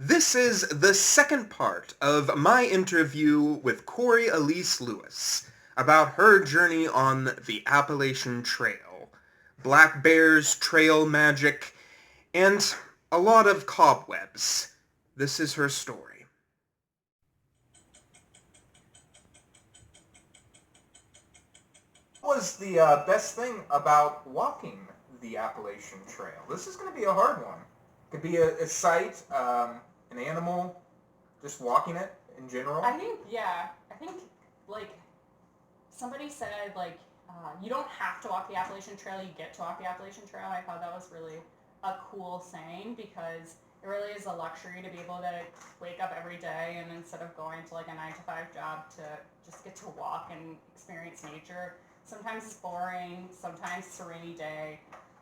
This is the second part of my interview with Corey Elise Lewis about her journey on the Appalachian Trail, black bears, trail magic, and a lot of cobwebs. This is her story. What was the best thing about walking the Appalachian Trail? This is going to be a hard one. Could be a sight, an animal, just walking it in general. I think, like, somebody said, you don't have to walk the Appalachian Trail, you get to walk the Appalachian Trail. I thought that was really a cool saying because it really is a luxury to be able to wake up every day and instead of going to, like, a 9-to-5 job to just get to walk and experience nature. Sometimes it's boring, sometimes it's a rainy day,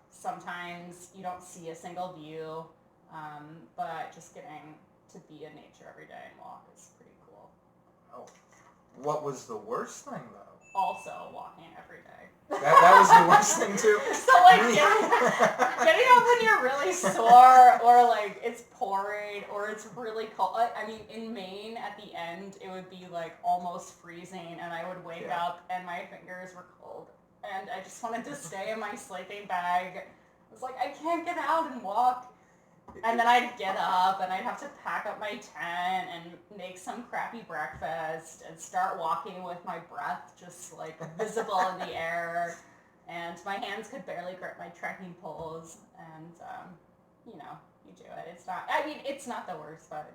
sometimes you don't see a single view, but just getting to be in nature every day and walk is pretty cool. Oh. What was the worst thing, though? Also walking every day. That was the worst thing, too? So, like, getting up when you're really sore, or, like, it's pouring, or it's really cold. I mean, in Maine, at the end, it would be, like, almost freezing, and I would wake up, and my fingers were cold. And I just wanted to stay in my sleeping bag. I was like, I can't get out and walk. And then I'd get up, and I'd have to pack up my tent and make some crappy breakfast and start walking with my breath just, like, visible in the air. And my hands could barely grip my trekking poles. And, you do it. It's not the worst, but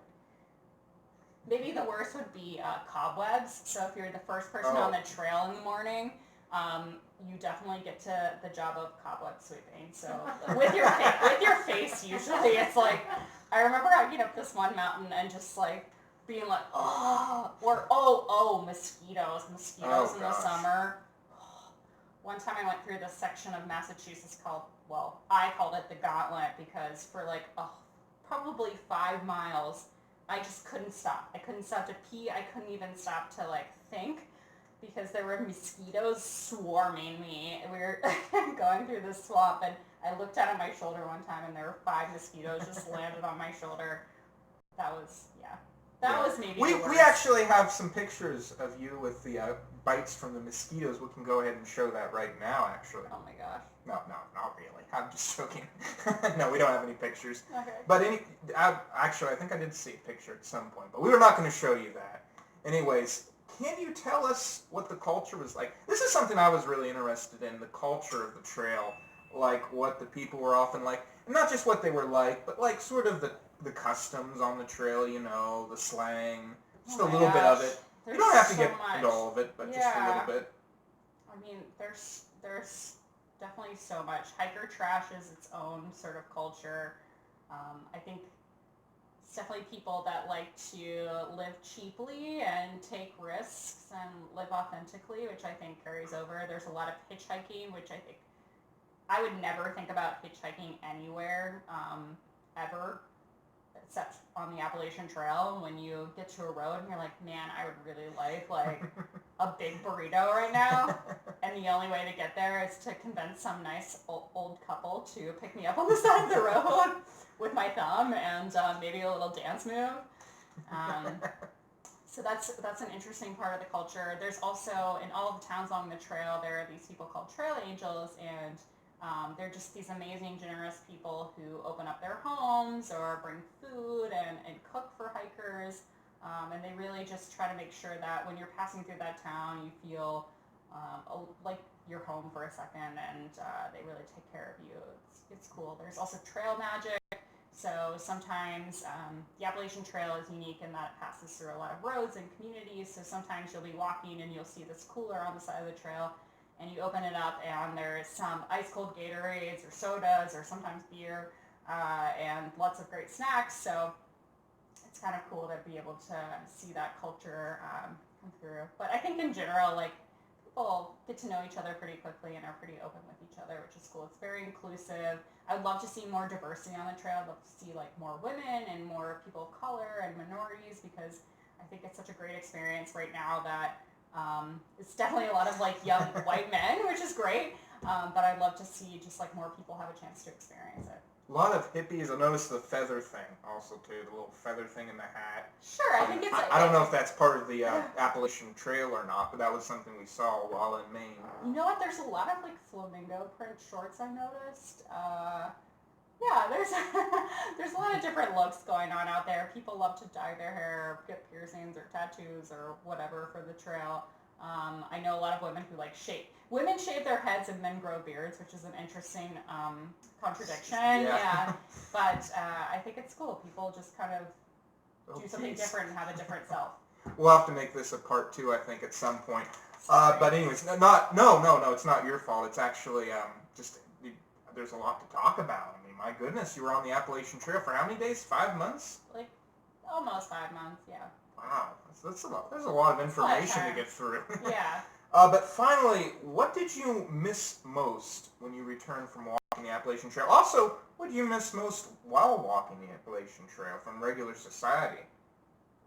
maybe the worst would be cobwebs. So if you're the first person on the trail in the morning, you definitely get to the job of cobweb sweeping. So with your face, usually it's like, I remember hiking up this one mountain and just like being like, mosquitoes in the summer. One time I went through this section of Massachusetts I called it the Gauntlet because for like probably 5 miles, I just couldn't stop. I couldn't stop to pee. I couldn't even stop to like think because there were mosquitoes swarming me. We were going through this swamp and I looked down at my shoulder one time and there were 5 mosquitoes just landed on my shoulder. That was maybe the worst. We actually have some pictures of you with the bites from the mosquitoes. We can go ahead and show that right now, actually. Oh my gosh. No, not really. I'm just joking. No, we don't have any pictures. Okay. But actually, I think I did see a picture at some point, but we were not going to show you that. Anyways, can you tell us what the culture was like? This is something I was really interested in, the culture of the trail, like what the people were often like. And not just what they were like, but like sort of the customs on the trail, the slang, just a little bit of it. You don't have to get into all of it, but just a little bit. I mean, there's definitely so much. Hiker trash is its own sort of culture. I think it's definitely people that like to live cheaply and take risks and live authentically, which I think carries over. There's a lot of hitchhiking, which I think I would never think about hitchhiking anywhere, ever, except on the Appalachian Trail. When you get to a road and you're like, man, I would really like a big burrito right now. And the only way to get there is to convince some nice old couple to pick me up on the side of the road with my thumb and maybe a little dance move. So that's an interesting part of the culture. There's also, in all of the towns along the trail, there are these people called trail angels, and they're just these amazing, generous people who open up their homes or bring food and cook for hikers. And they really just try to make sure that when you're passing through that town, you feel like you're home for a second, and they really take care of you. It's cool. There's also Trailmagic. So sometimes the Appalachian Trail is unique in that it passes through a lot of roads and communities. So sometimes you'll be walking and you'll see this cooler on the side of the trail, and you open it up and there's some ice cold Gatorades or sodas or sometimes beer and lots of great snacks. So it's kind of cool to be able to see that culture come through. But I think in general, like, people get to know each other pretty quickly and are pretty open with each other, which is cool. It's very inclusive. I would love to see more diversity on the trail. I'd love to see like more women and more people of color and minorities, because I think it's such a great experience right now that it's definitely a lot of like young white men, which is great. But I'd love to see just like more people have a chance to experience it. A lot of hippies. I noticed the feather thing also too, the little feather thing in the hat. Sure, I think it's. I don't know if that's part of the Appalachian Trail or not, but that was something we saw while in Maine. You know what? There's a lot of like flamingo print shorts I noticed. Yeah, there's a lot of different looks going on out there. People love to dye their hair, get piercings or tattoos or whatever for the trail. I know a lot of women who like shave. Women shave their heads and men grow beards, which is an interesting contradiction. Yeah. But I think it's cool. People just kind of do something different and have a different self. We'll have to make this a part 2, I think, at some point. But anyways, no, it's not your fault. It's actually just there's a lot to talk about. I mean, my goodness, you were on the Appalachian Trail for how many days? 5 months? Like almost 5 months, yeah. Wow, that's a lot. There's a lot of information to get through. Yeah. But finally, what did you miss most when you returned from walking the Appalachian Trail? Also, what do you miss most while walking the Appalachian Trail from regular society?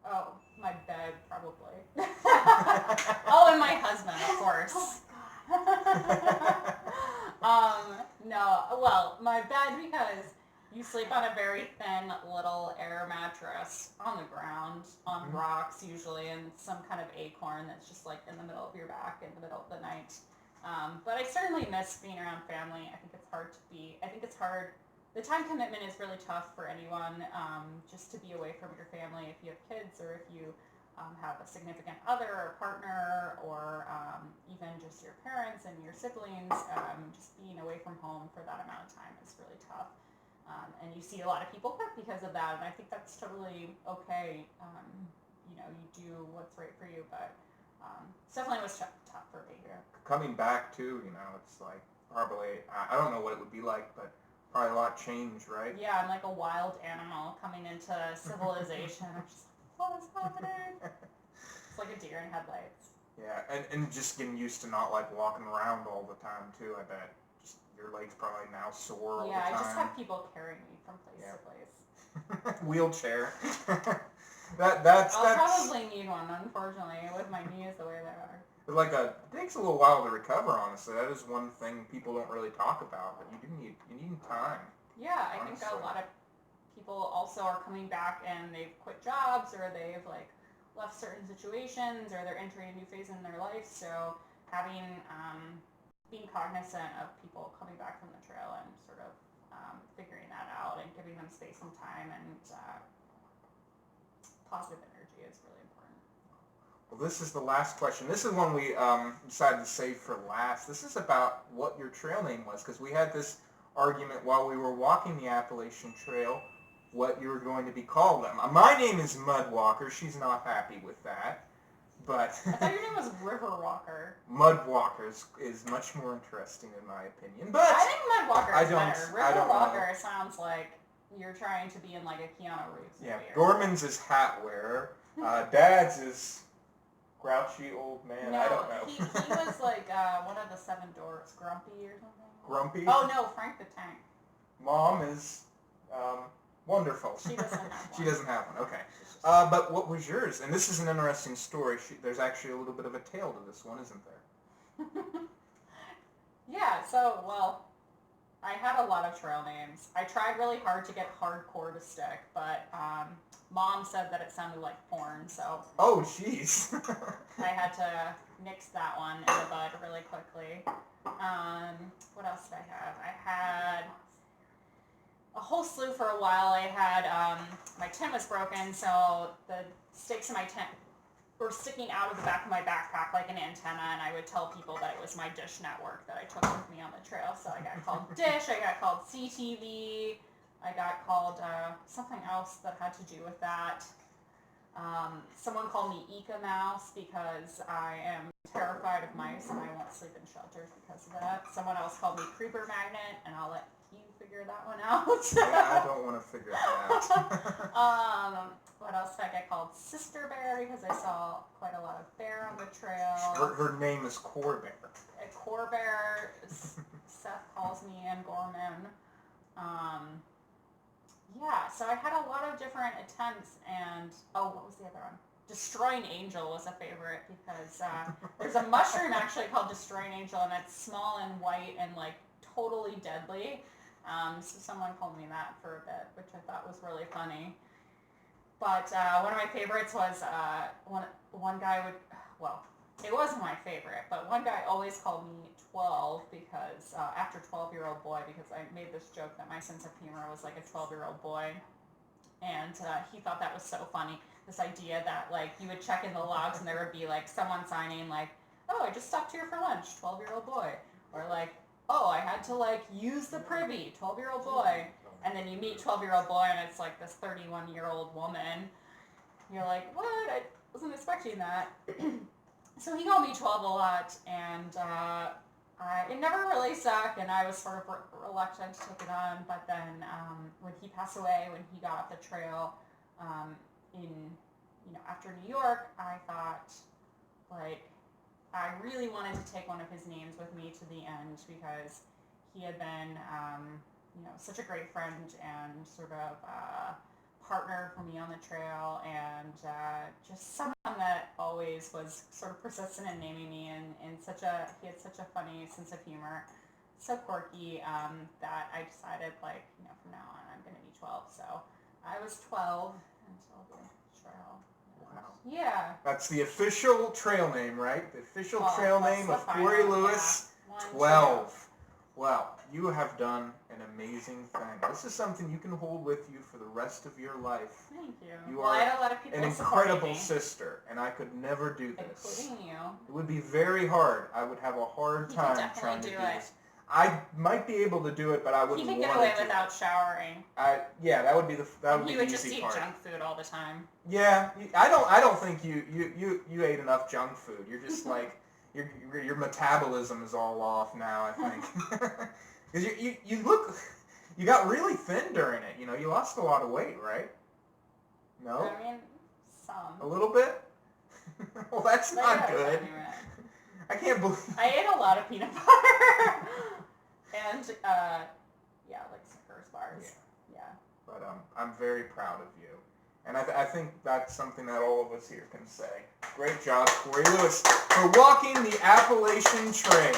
Oh, my bed, probably. Oh, and my husband, of course. No, well, my bed, because you sleep on a very thin little air mattress on the ground, on rocks usually, and some kind of acorn that's just like in the middle of your back in the middle of the night. But I certainly miss being around family. I think it's hard. The time commitment is really tough for anyone, just to be away from your family if you have kids or if you have a significant other or partner or even just your parents and your siblings. Just being away from home for that amount of time is really tough. And you see a lot of people quit because of that, and I think that's totally okay. You do what's right for you, but it definitely was tough for me here. Coming back too, it's like probably, I don't know what it would be like, but probably a lot changed, right? Yeah, I'm like a wild animal coming into civilization. I'm just like, what is happening? It's like a deer in headlights. Yeah, and just getting used to not like walking around all the time too, I bet. Just your legs probably now sore all the time. Yeah, I just have people carrying me from place to place. Wheelchair. I'll probably need one, unfortunately, with my knees the way they are. It takes a little while to recover, honestly. That is one thing people don't really talk about, but you need time. Yeah, I think a lot of people also are coming back and they've quit jobs or they've like left certain situations or they're entering a new phase in their life. So having being cognizant of people coming back from the trail and sort of figuring that out and giving them space and time and positive energy is really important. Well, this is the last question. This is one we decided to save for last. This is about what your trail name was, because we had this argument while we were walking the Appalachian Trail what you were going to be called. My name is Mudwalker. She's not happy with that. But I thought your name was Riverwalker. Mudwalker is much more interesting in my opinion. But I think Mudwalker is better. Riverwalker sounds like you're trying to be in like a Keanu Reeves movie. Yeah, Gorman's is hat wearer. Dad's is grouchy old man. No, I don't know. he was like one of the Seven Dwarfs, Grumpy or something. Grumpy? Oh no, Frank the Tank. Mom is wonderful. She doesn't have one. She doesn't have one. Okay. But what was yours? And this is an interesting story. There's actually a little bit of a tale to this one, isn't there? Yeah, so, well, I had a lot of trail names. I tried really hard to get hardcore to stick, but Mom said that it sounded like porn, so... Oh, jeez. I had to nix that one in the bud really quickly. What else did I have? I had a whole slew for a while. I had, my tent was broken, so the stakes in my tent were sticking out of the back of my backpack like an antenna, and I would tell people that it was my dish network that I took with me on the trail. So I got called Dish, I got called CTV, I got called something else that had to do with that. Someone called me Ika Mouse because I am terrified of mice and I won't sleep in shelters because of that. Someone else called me Creeper Magnet, and I'll let you figure that one out. Yeah, I don't want to figure that out. What else did I get called? Sister Bear, because I saw quite a lot of bear on the trail. Her name is Corey Bear. Corey Bear, Seth calls me, and Gorman. Yeah, so I had a lot of different attempts, and, what was the other one? Destroying Angel was a favorite, because there's a mushroom actually called Destroying Angel, and it's small and white and, like, totally deadly. So someone called me that for a bit, which I thought was really funny. But one of my favorites was one guy would, well, it wasn't my favorite, but one guy always called me 12 because, after 12-year-old boy, because I made this joke that my sense of humor was like a 12-year-old boy. And he thought that was so funny, this idea that, like, you would check in the logs and there would be, like, someone signing, like, oh, I just stopped here for lunch, 12-year-old boy. Or, like, oh, I had to, like, use the privy, 12-year-old boy. And then you meet 12-year-old boy and it's, like, this 31-year-old woman. You're like, what? I wasn't expecting that. So he called me 12 a lot, and it never really stuck, and I was sort of reluctant to take it on. But then when he passed away, when he got off the trail, after New York, I thought, like, I really wanted to take one of his names with me to the end because he had been, such a great friend and sort of partner for me on the trail, and just someone that always was sort of persistent in naming me, and he had such a funny sense of humor, so quirky, that I decided, like, from now on I'm going to be 12. So I was 12 until the trail. Wow. Yeah. That's the official trail name, right? The official trail name of Corey Lewis, yeah. 12. Well, you have done an amazing thing. This is something you can hold with you for the rest of your life. Thank you. You I are had a lot of people an supporting incredible me, sister, and I could never do this. including you. It would be very hard. I would have a hard He time could definitely trying to do do it. this. I might be able to do it, but I wouldn't He want could to get away do without it. showering. That would be the He would just easy eat part. junk food all the time. Yeah, I don't think you ate enough junk food. You're just like your metabolism is all off now, I think. Because you got really thin during it. You lost a lot of weight, right? No? I mean, some. A little bit? Well, that's But not yeah, good. anyway. I can't believe... I ate a lot of peanut butter. And, like Snickers bars. Yeah. But I'm very proud of you. And I think that's something that all of us here can say. Great job, Corey Lewis, for walking the Appalachian Trail.